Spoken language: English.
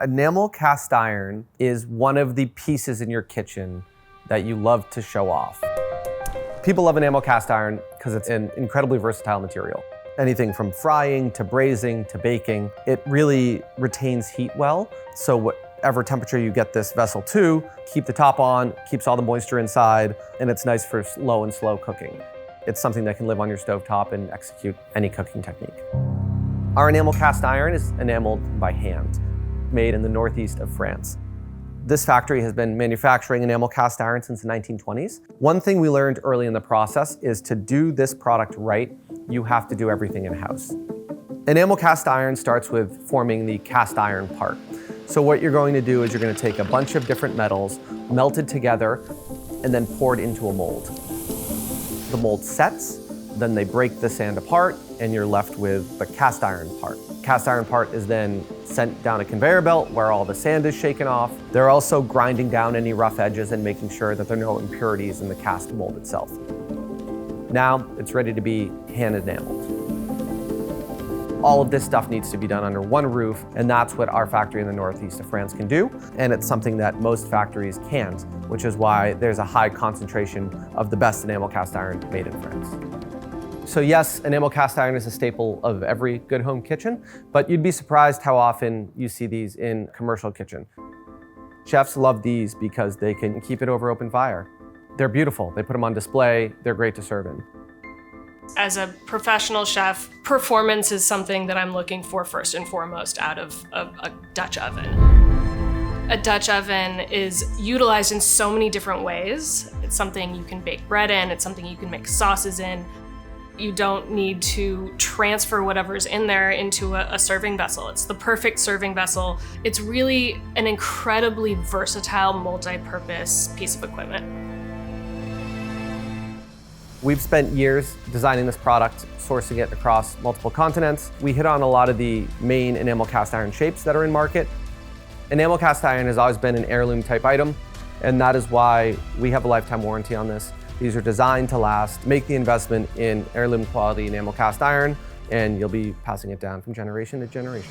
Enamel cast iron is one of the pieces in your kitchen that you love to show off. People love enamel cast iron because it's an incredibly versatile material. Anything from frying to braising to baking, it really retains heat well. So whatever temperature you get this vessel to, keep the top on, keeps all the moisture inside, and it's nice for low and slow cooking. It's something that can live on your stovetop and execute any cooking technique. Our enamel cast iron is enameled by hand, made in the northeast of France. This factory has been manufacturing enamel cast iron since the 1920s. One thing we learned early in the process is to do this product right, you have to do everything in-house. Enamel cast iron starts with forming the cast iron part. So what you're going to do is you're going to take a bunch of different metals, melted together, and then poured into a mold. The mold sets, then they break the sand apart, and you're left with the cast iron part. Cast iron part is then sent down a conveyor belt where all the sand is shaken off. They're also grinding down any rough edges and making sure that there are no impurities in the cast mold itself. Now it's ready to be hand enameled. All of this stuff needs to be done under one roof, and that's what our factory in the northeast of France can do. And it's something that most factories can't, which is why there's a high concentration of the best enamel cast iron made in France. So yes, enamel cast iron is a staple of every good home kitchen, but you'd be surprised how often you see these in commercial kitchen. Chefs love these because they can keep it over open fire. They're beautiful, they put them on display, they're great to serve in. As a professional chef, performance is something that I'm looking for first and foremost out of a Dutch oven. A Dutch oven is utilized in so many different ways. It's something you can bake bread in, it's something you can make sauces in. You don't need to transfer whatever's in there into a serving vessel. It's the perfect serving vessel. It's really an incredibly versatile, multi-purpose piece of equipment. We've spent years designing this product, sourcing it across multiple continents. We hit on a lot of the main enamel cast iron shapes that are in market. Enamel cast iron has always been an heirloom type item, and that is why we have a lifetime warranty on this. These are designed to last. Make the investment in heirloom quality enamel cast iron, and you'll be passing it down from generation to generation.